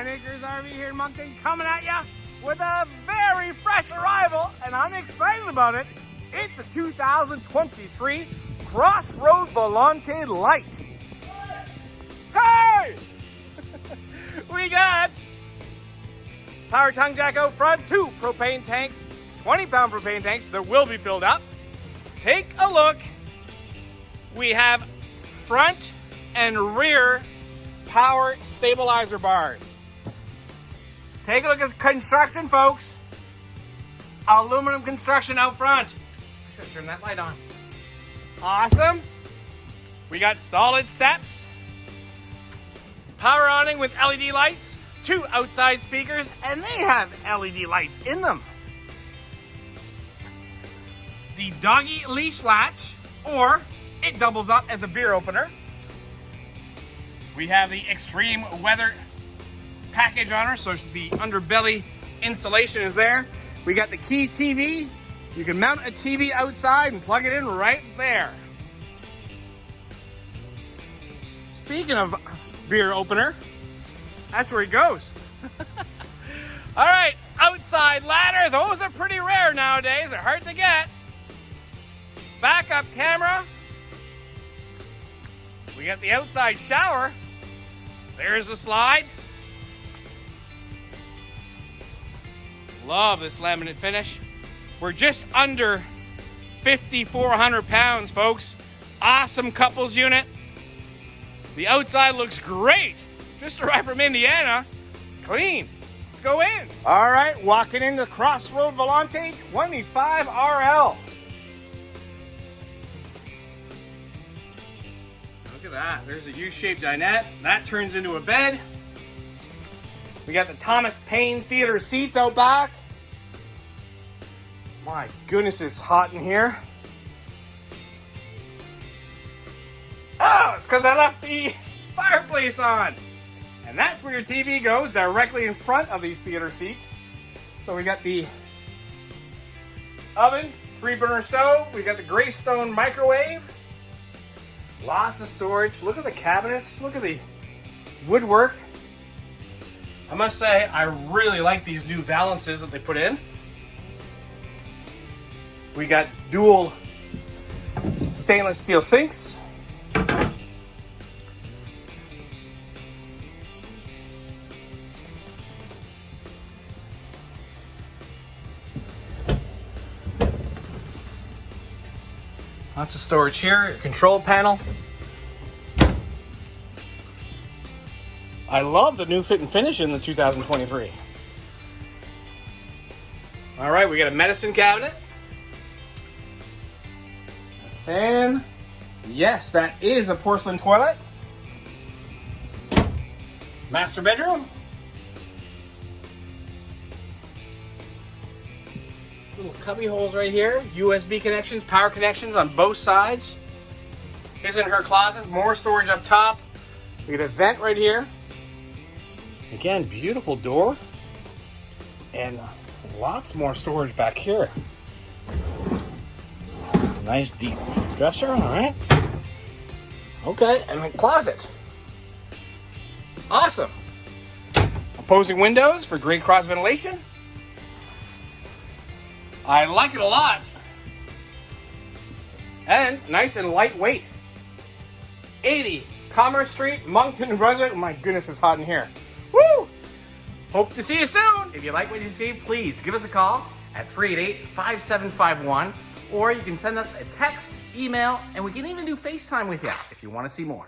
9 Acres RV here in Moncton, coming at you with a very fresh arrival, and I'm excited about it. It's a 2023 CrossRoads Volante Light. Hey! We got power tongue jack out front, 2 propane tanks, 20-pound propane tanks that will be filled up. Take a look. We have front and rear power stabilizer bars. Take a look at the construction, folks. Aluminum construction out front. I should turn that light on. Awesome. We got solid steps. Power awning with LED lights. 2 outside speakers, and they have LED lights in them. The doggy leash latch, or it doubles up as a beer opener. We have the extreme weather package on her, so the underbelly insulation is there. We got the key TV. You can mount a TV outside and plug it in right there. Speaking of beer opener, that's where it goes. All right, outside ladder. Those are pretty rare nowadays. They're hard to get. Backup camera. We got the outside shower. There's the slide. Love this laminate finish. We're just under 5,400 pounds, folks. Awesome couples unit. The outside looks great. Just arrived from Indiana. Clean. Let's go in. All right, walking into CrossRoads Volante 25RL. Look at that. There's a U-shaped dinette. That turns into a bed. We got the Thomas Paine Theater seats out back. My goodness, it's hot in here. Oh, it's because I left the fireplace on. And that's where your TV goes, directly in front of these theater seats. So we got the oven, 3-burner stove. We got the Greystone microwave. Lots of storage. Look at the cabinets. Look at the woodwork. I must say, I really like these new valances that they put in. We got dual stainless steel sinks. Lots of storage here, control panel. I love the new fit and finish in the 2023. All right, we got a medicine cabinet. A fan. Yes, that is a porcelain toilet. Master bedroom. Little cubby holes right here. USB connections, power connections on both sides. His and her closets, more storage up top. We got a vent right here. Again, beautiful door. And lots more storage back here. Nice deep dresser, all right. Okay, and a closet. Awesome. Opposing windows for great cross ventilation. I like it a lot. And nice and lightweight. 80 Commerce Street, Moncton, New Brunswick. My goodness, it's hot in here. Woo! Hope to see you soon. If you like what you see, please give us a call at 388-5751, or you can send us a text, email, and we can even do FaceTime with you if you want to see more.